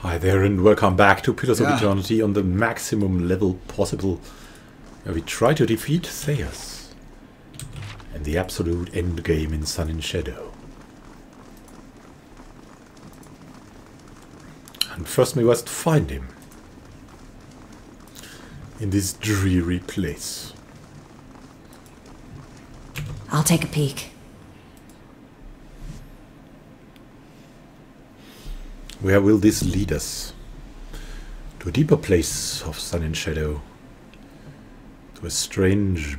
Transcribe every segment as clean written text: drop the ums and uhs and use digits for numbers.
Hi there and welcome back to Pillars of Eternity on the maximum level possible, where we try to defeat Theus and the absolute endgame in Sun and Shadow. And first we must find him in this dreary place. I'll take a peek. Where will this lead us? To a deeper place of Sun and Shadow. To a strange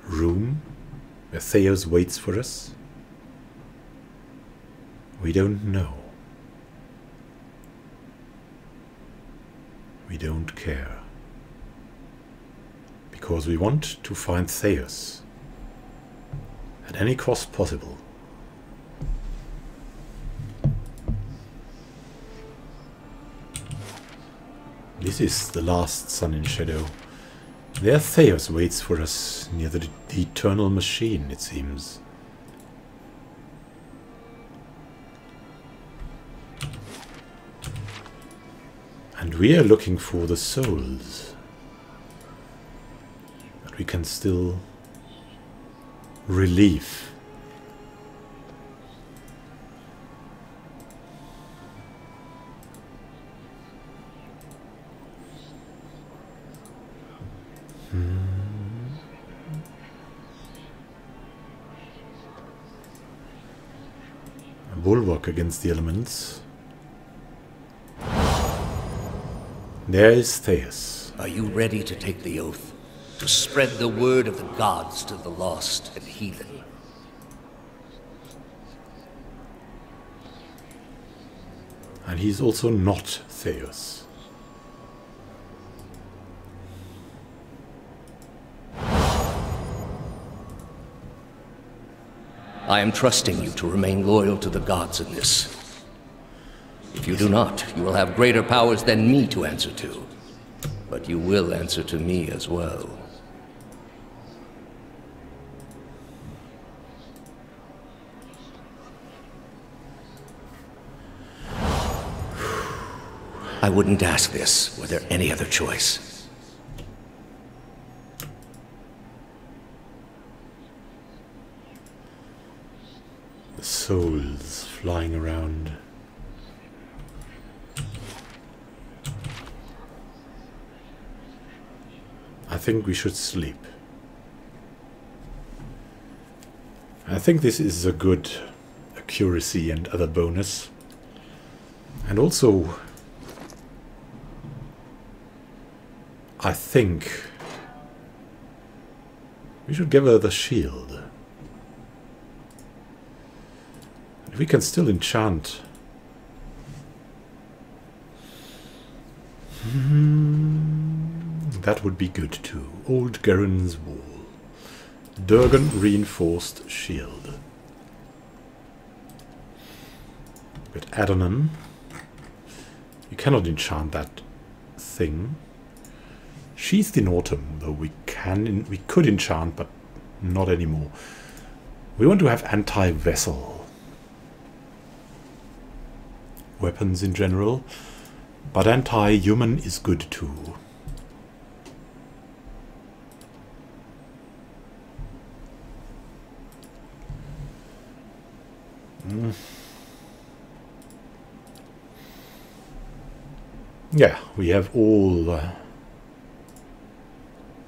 room where Theos waits for us? We don't know. We don't care. Because we want to find Theos at any cost possible. This is the last Sun and Shadow. There Theos waits for us near the eternal machine, it seems. And we are looking for the souls that we can still relieve. A bulwark against the elements. There is Theus. Are you ready to take the oath? To spread the word of the gods to the lost and heathen? And he's also not Theus. I am trusting you to remain loyal to the gods in this. If you do not, you will have greater powers than me to answer to. But you will answer to me as well. I wouldn't ask this were there any other choice. Souls flying around. I think we should sleep. I think this is a good accuracy and other bonus. And also, I think we should give her the shield. We can still enchant. That would be good too. Old Garen's Wall. Durgan reinforced shield. With Adonan, you cannot enchant that thing. Sheathed in Autumn, though we could enchant, but not anymore. We want to have anti-vessel weapons in general, but anti-human is good too. Yeah, we have all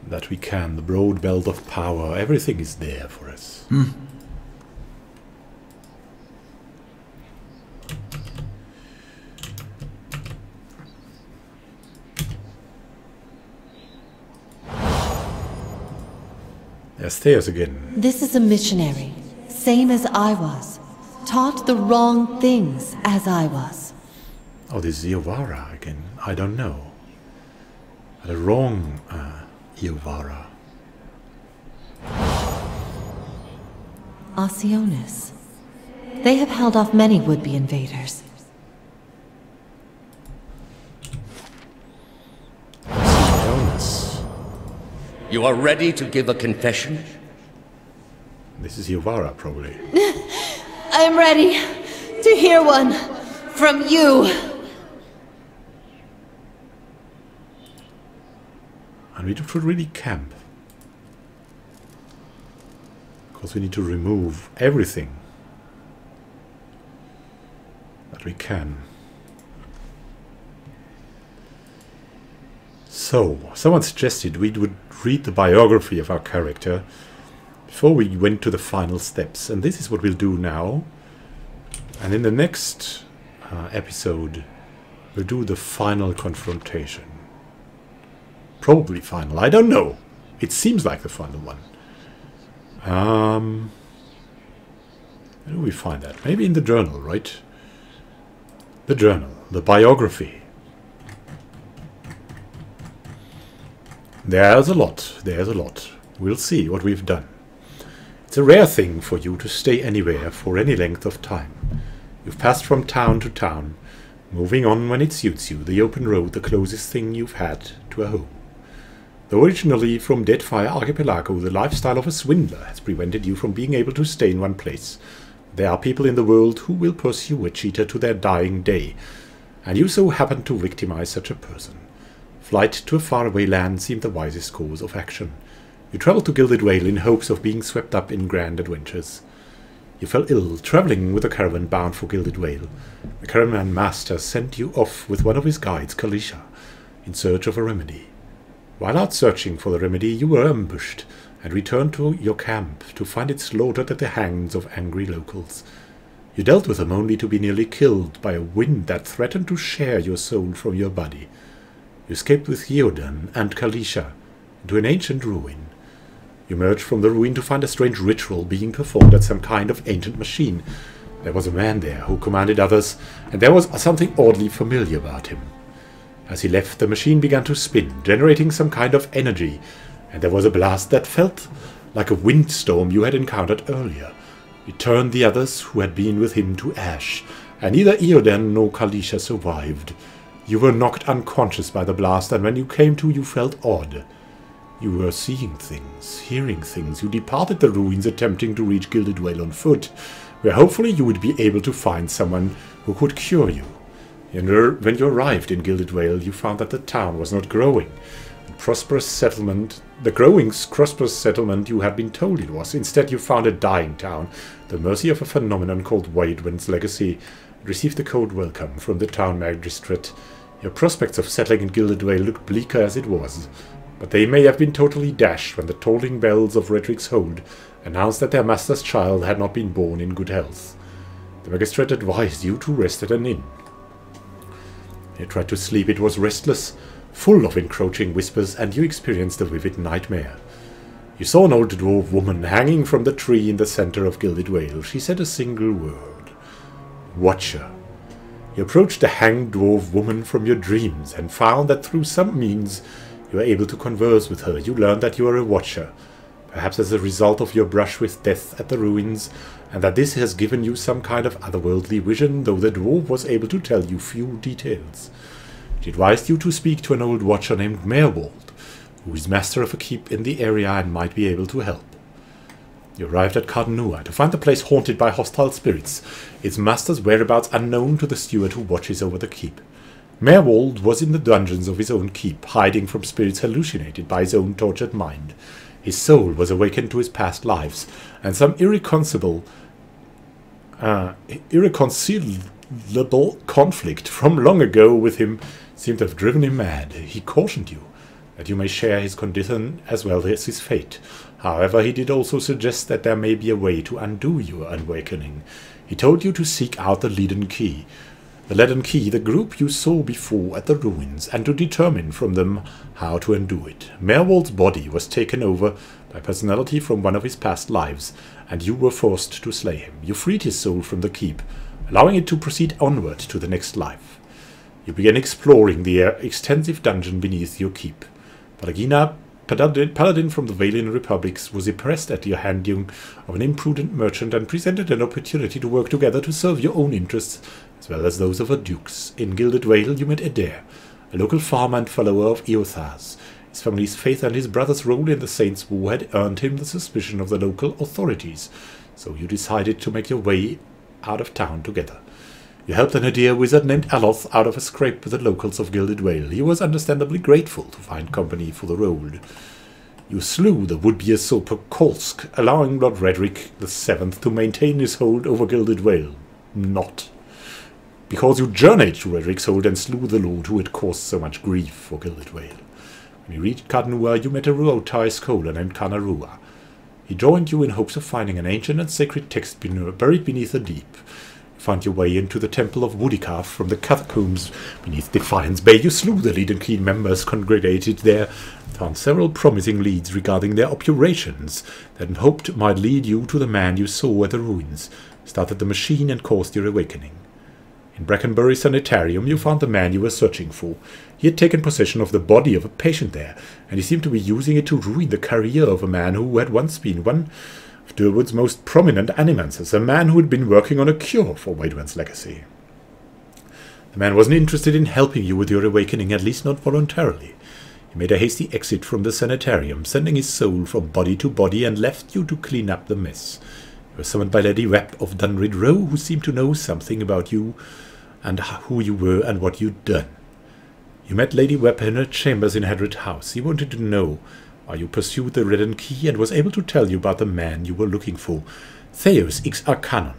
that we can. The broad belt of power, everything is there for us. There's Theus again. This is a missionary, same as I was. Taught the wrong things as I was. Oh, this is Iovara again. I don't know. The wrong Iovara. Oceanus. They have held off many would-be invaders. Oceanus. You are ready to give a confession? This is Iovara, probably. I'm ready to hear one. from you! And we should really camp. Because we need to remove everything that we can. So, someone suggested we would read the biography of our character before we went to the final steps. And this is what we'll do now. And in the next episode, we'll do the final confrontation. Probably final. I don't know. It seems like the final one. Where do we find that? Maybe in the journal, right? The journal. The biography. There's a lot. There's a lot. We'll see what we've done. It's a rare thing for you to stay anywhere for any length of time. You've passed from town to town, moving on when it suits you, the open road the closest thing you've had to a home. Though originally from Deadfire Archipelago, the lifestyle of a swindler has prevented you from being able to stay in one place. There are people in the world who will pursue a cheater to their dying day, and you so happen to victimize such a person. Flight to a faraway land seemed the wisest course of action. You traveled to Gilded Vale in hopes of being swept up in grand adventures. You fell ill, traveling with a caravan bound for Gilded Vale. The caravan master sent you off with one of his guides, Kalisha, in search of a remedy. While out searching for the remedy, you were ambushed, and returned to your camp to find it slaughtered at the hands of angry locals. You dealt with them only to be nearly killed by a wind that threatened to share your soul from your body. You escaped with Eodan and Kalisha into an ancient ruin. You emerged from the ruin to find a strange ritual being performed at some kind of ancient machine. There was a man there who commanded others, and there was something oddly familiar about him. As he left, the machine began to spin, generating some kind of energy, and there was a blast that felt like a windstorm you had encountered earlier. It turned the others who had been with him to ash, and neither Eodan nor Kalisha survived. You were knocked unconscious by the blast, and when you came to, you felt odd. You were seeing things, hearing things. You departed the ruins, attempting to reach Gilded Vale on foot, where hopefully you would be able to find someone who could cure you. And when you arrived in Gilded Vale, you found that the town was not growing. The prosperous settlement you had been told it was. Instead, you found a dying town, the mercy of a phenomenon called Waidwen's legacy, and received a cold welcome from the town magistrate. Your prospects of settling in Gilded Vale looked bleaker as it was, but they may have been totally dashed when the tolling bells of Redrick's Hold announced that their master's child had not been born in good health. The magistrate advised you to rest at an inn. You tried to sleep. It was restless, full of encroaching whispers, and you experienced a vivid nightmare. You saw an old dwarf woman hanging from the tree in the center of Gilded Vale. She said a single word. Watcher. You approached the hanged dwarf woman from your dreams and found that through some means you were able to converse with her. You learned that you are a watcher, perhaps as a result of your brush with death at the ruins, and that this has given you some kind of otherworldly vision, though the dwarf was able to tell you few details. She advised you to speak to an old watcher named Merwold, who is master of a keep in the area and might be able to help. You arrived at Cardenua to find the place haunted by hostile spirits, its master's whereabouts unknown to the steward who watches over the keep. Merwold was in the dungeons of his own keep, hiding from spirits hallucinated by his own tortured mind. His soul was awakened to his past lives, and some irreconcilable conflict from long ago with him seemed to have driven him mad. He cautioned you that you may share his condition as well as his fate. However, he did also suggest that there may be a way to undo your awakening. He told you to seek out the Leaden Key, the group you saw before at the ruins, and to determine from them how to undo it. Merwold's body was taken over by personality from one of his past lives, and you were forced to slay him. You freed his soul from the keep, allowing it to proceed onward to the next life. You began exploring the extensive dungeon beneath your keep. Palagina, paladin from the Valian Republics, was impressed at your handling of an imprudent merchant and presented an opportunity to work together to serve your own interests as well as those of her dukes. In Gilded Vale you met Adair, a local farmer and follower of Eothas. His family's faith and his brother's role in the Saints' War had earned him the suspicion of the local authorities, so you decided to make your way out of town together. You helped an dear wizard named Aloth out of a scrape with the locals of Gilded Vale. He was understandably grateful to find company for the road. You slew the would-be usurper Kolsk, allowing Lord Redrick VII to maintain his hold over Gilded Vale. Not. Because you journeyed to Redrick's hold and slew the lord who had caused so much grief for Gilded Vale. When you reached Kadnua, you met a Ruotai scholar named Kanarua. He joined you in hopes of finding an ancient and sacred text buried beneath the deep. You found your way into the temple of Woodikaf from the catacombs beneath Defiance Bay. You slew the Leaden Keen members congregated there, found several promising leads regarding their operations that hoped might lead you to the man you saw at the ruins, started the machine and caused your awakening. In Brackenbury Sanitarium you found the man you were searching for. He had taken possession of the body of a patient there, and he seemed to be using it to ruin the career of a man who had once been one of Durwood's most prominent animancers, a man who had been working on a cure for Waidwen's legacy. The man wasn't interested in helping you with your awakening, at least not voluntarily. He made a hasty exit from the sanitarium, sending his soul from body to body, and left you to clean up the mess. You were summoned by Lady Webb of Dunrid Row, who seemed to know something about you, and who you were and what you'd done. You met Lady Webb in her chambers in Hedred House. He wanted to know why you pursued the Redden Key and was able to tell you about the man you were looking for, Theos Ix Arcanon,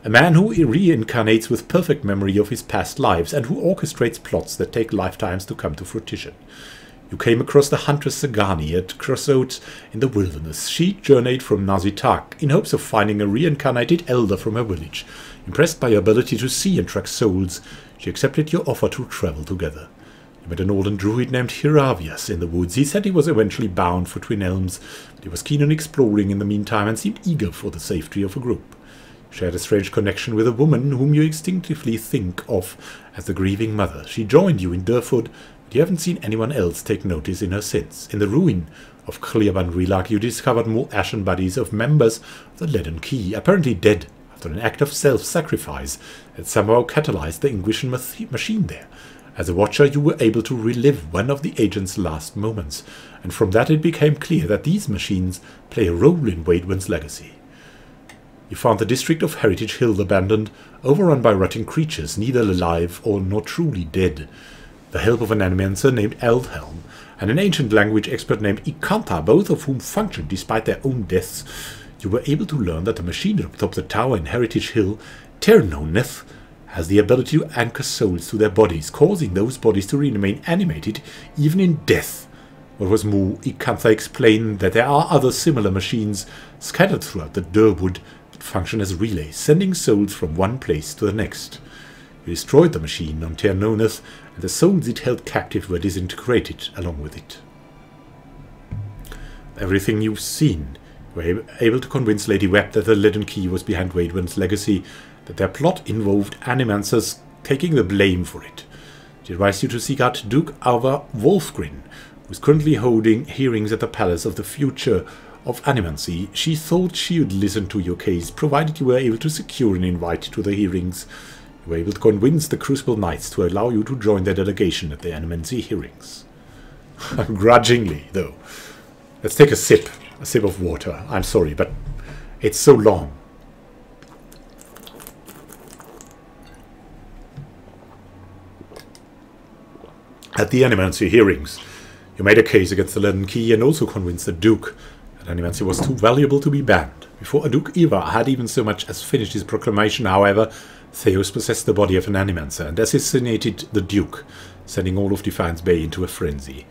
a man who reincarnates with perfect memory of his past lives and who orchestrates plots that take lifetimes to come to fruition. You came across the huntress Sagani at crossroads in the wilderness. She journeyed from Nazitak in hopes of finding a reincarnated elder from her village. Impressed by your ability to see and track souls, she accepted your offer to travel together. You met an olden druid named Hiravias in the woods. He said he was eventually bound for Twin Elms, but he was keen on exploring in the meantime and seemed eager for the safety of a group. You shared a strange connection with a woman whom you instinctively think of as the grieving mother. She joined you in Durford, but you haven't seen anyone else take notice in her since. In the ruin of Clearban Relak, you discovered more ashen bodies of members of the Leaden Key, apparently dead after an act of self-sacrifice that somehow catalyzed the Inquisition machine there. As a watcher, you were able to relive one of the agent's last moments, and from that it became clear that these machines play a role in Waidwen's legacy. You found the district of Heritage Hill abandoned, overrun by rotting creatures, neither alive or nor truly dead. The help of an animancer named Eldhelm, and an ancient language expert named Ikanta, both of whom functioned despite their own deaths, you were able to learn that the machine atop the tower in Heritage Hill, Ternoneth, has the ability to anchor souls to their bodies, causing those bodies to remain animated even in death. What was more, Ikantha explained that there are other similar machines scattered throughout the Durwood that function as relays, sending souls from one place to the next. You destroyed the machine on Ternoneth, and the souls it held captive were disintegrated along with it. Everything you've seen, you were able to convince Lady Webb that the Leaden Key was behind Waidwen's legacy, that their plot involved animancers taking the blame for it. She advised you to seek out Duke Alva Wolfgren, who is currently holding hearings at the Palace of the Future of Animancy. She thought she would listen to your case, provided you were able to secure an invite to the hearings. You were able to convince the Crucible Knights to allow you to join their delegation at the Animancy hearings. Grudgingly, though. Let's take a sip of water. I'm sorry, but it's so long. At the Animancy hearings, you made a case against the Leaden Key and also convinced the Duke that Animancy was too valuable to be banned. Before Duke Ivar had even so much as finished his proclamation, however, Theos possessed the body of an Animancer and assassinated the Duke, sending all of Defiance Bay into a frenzy.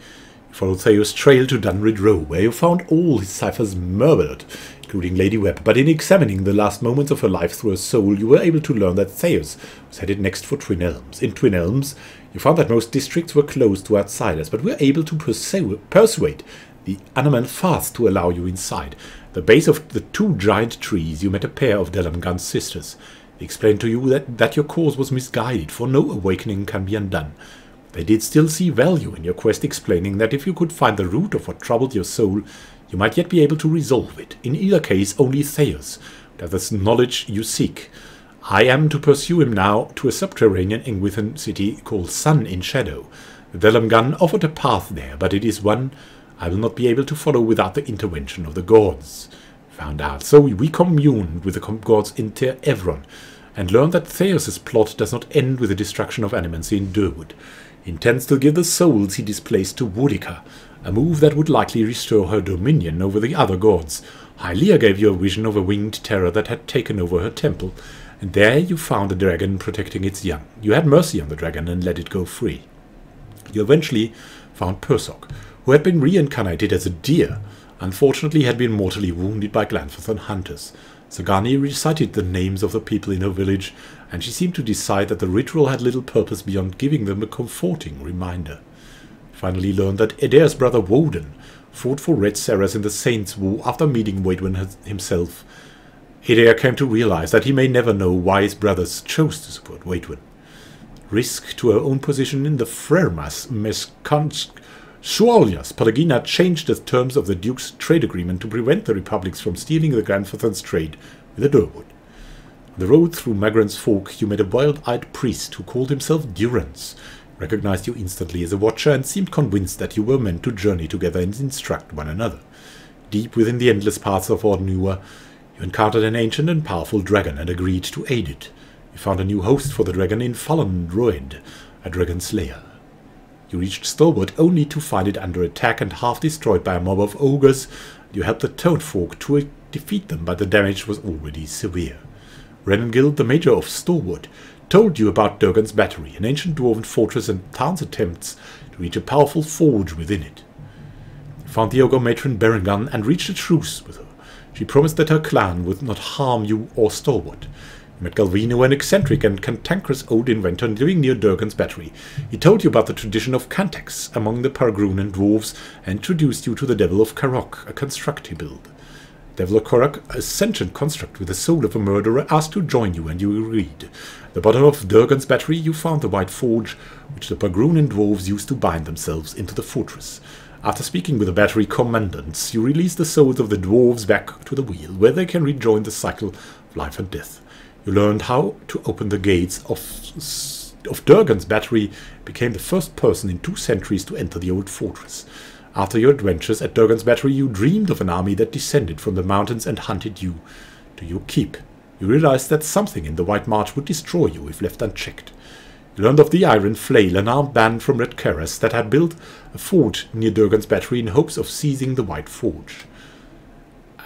You followed Theos' trail to Dunrid Row, where you found all his ciphers murdered, including Lady Webb, but in examining the last moments of her life through her soul, you were able to learn that Theos was headed next for Twin Elms. In Twin Elms, you found that most districts were closed to outsiders, but were able to persuade the Animal Fast to allow you inside. At the base of the two giant trees, you met a pair of Delamgan's sisters. They explained to you that your cause was misguided, for no awakening can be undone. They did still see value in your quest, explaining that if you could find the root of what troubled your soul, you might yet be able to resolve it. In either case, only Theos would have the knowledge you seek. I am to pursue him now to a subterranean Ingwithan city called Sun in Shadow. The Delamgan offered a path there, but it is one I will not be able to follow without the intervention of the gods. Found out. So we communed with the gods in Ter Evron, and learned that Theos' plot does not end with the destruction of animancy in Durwood. He intends to give the souls he displaced to Woodica, a move that would likely restore her dominion over the other gods. Hylia gave you a vision of a winged terror that had taken over her temple, and there you found a dragon protecting its young. You had mercy on the dragon and let it go free. You eventually found Persok, who had been reincarnated as a deer, unfortunately had been mortally wounded by Glanfathan hunters. Sagani recited the names of the people in her village, and she seemed to decide that the ritual had little purpose beyond giving them a comforting reminder. Finally learned that Edair's brother Woden fought for Red Serras in the Saints' War after meeting Weidwin himself. Edair came to realize that he may never know why his brothers chose to support Weidwin. Risk to her own position in the Frermas Sualias, Pelagina changed the terms of the Duke's trade agreement to prevent the republics from stealing the Glanfathan's trade with the Durwood. On the road through Magran's Folk, you met a wild-eyed priest who called himself Durance, recognized you instantly as a watcher, and seemed convinced that you were meant to journey together and instruct one another. Deep within the endless paths of Ordnua, you encountered an ancient and powerful dragon and agreed to aid it. You found a new host for the dragon in Fallen Droid, a dragon slayer. You reached Stolbert only to find it under attack and half destroyed by a mob of ogres. You helped the Toad Folk to defeat them, but the damage was already severe. Renegade, the major of Stolbert, told you about Durgan's Battery, an ancient dwarven fortress, and Tarn's attempts to reach a powerful forge within it. You found the ogre matron Berengan and reached a truce with her. She promised that her clan would not harm you or Stolbert. You met Galvino, an eccentric and cantankerous old inventor living near Durgan's Battery. He told you about the tradition of Cantax among the Paragrunan dwarves and introduced you to the Devil of Karok, a constructi build. Devil of Karok, a sentient construct with the soul of a murderer, asked to join you, and you agreed. At the bottom of Durgan's Battery you found the White Forge, which the Paragrunan dwarves used to bind themselves into the fortress. After speaking with the battery commandants, you release the souls of the dwarves back to the wheel, where they can rejoin the cycle of life and death. You learned how to open the gates of Durgan's Battery, became the first person in 2 centuries to enter the old fortress. After your adventures at Durgan's Battery, you dreamed of an army that descended from the mountains and hunted you to your keep. You realized that something in the White March would destroy you if left unchecked. You learned of the Iron Flail, an armed band from Red Keras that had built a fort near Durgan's Battery in hopes of seizing the White Forge.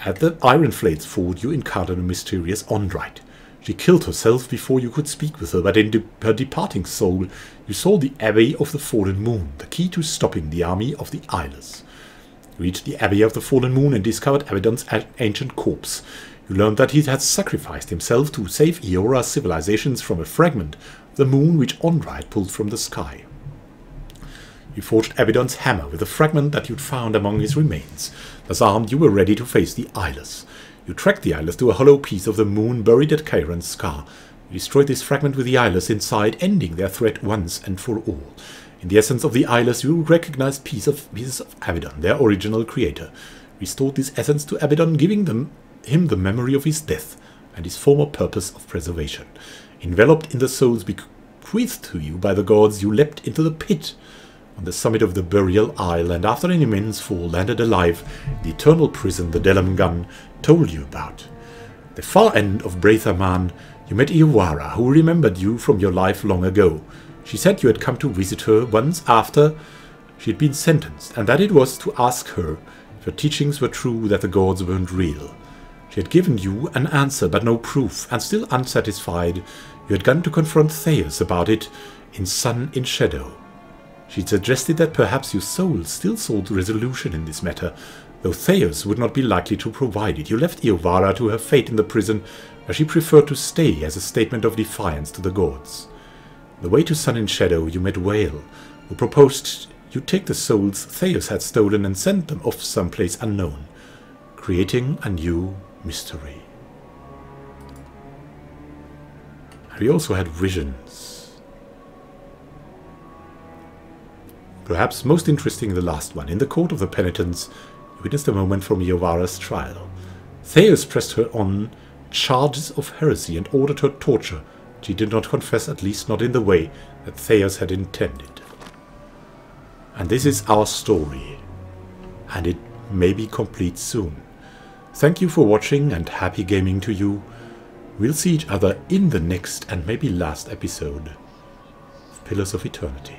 At the Iron Flail's fort, you encountered a mysterious Ondrite. She killed herself before you could speak with her, but in her departing soul, you saw the Abbey of the Fallen Moon, the key to stopping the army of the Eyeless. You reached the Abbey of the Fallen Moon and discovered Abaddon's ancient corpse. You learned that he had sacrificed himself to save Eora's civilizations from a fragment of the moon which Ondrite pulled from the sky. You forged Abaddon's hammer with a fragment that you'd found among his remains. Thus armed, you were ready to face the Eyeless. You tracked the Eyeless to a hollow piece of the moon buried at Chiron's scar. You destroyed this fragment with the Eyeless inside, ending their threat once and for all. In the essence of the Eyeless, you recognized pieces of Abaddon, their original creator. Restored this essence to Abaddon, giving him the memory of his death and his former purpose of preservation. Enveloped in the souls bequeathed to you by the gods, you leapt into the pit on the summit of the Burial Isle, and after an immense fall landed alive in the eternal prison the Delamgan told you about. At the far end of Braithaman, you met Iwara, who remembered you from your life long ago. She said you had come to visit her once after she had been sentenced, and that it was to ask her if her teachings were true, that the gods weren't real. She had given you an answer, but no proof, and still unsatisfied, you had gone to confront Theos about it in Sun in Shadow. She suggested that perhaps your soul still sought resolution in this matter, though Theos would not be likely to provide it. You left Iovara to her fate in the prison, where she preferred to stay as a statement of defiance to the gods. On the way to Sun in Shadow, you met Whale, who proposed you take the souls Theos had stolen and send them off someplace unknown, creating a new mystery. And we also had visions. Perhaps most interesting the last one. In the Court of the Penitents, you witnessed a moment from Iovara's trial. Theos pressed her on charges of heresy and ordered her torture. She did not confess, at least not in the way that Theos had intended. And this is our story, and it may be complete soon. Thank you for watching, and happy gaming to you. We'll see each other in the next and maybe last episode of Pillars of Eternity.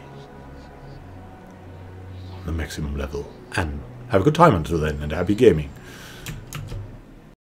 The maximum level. And have a good time until then, and happy gaming.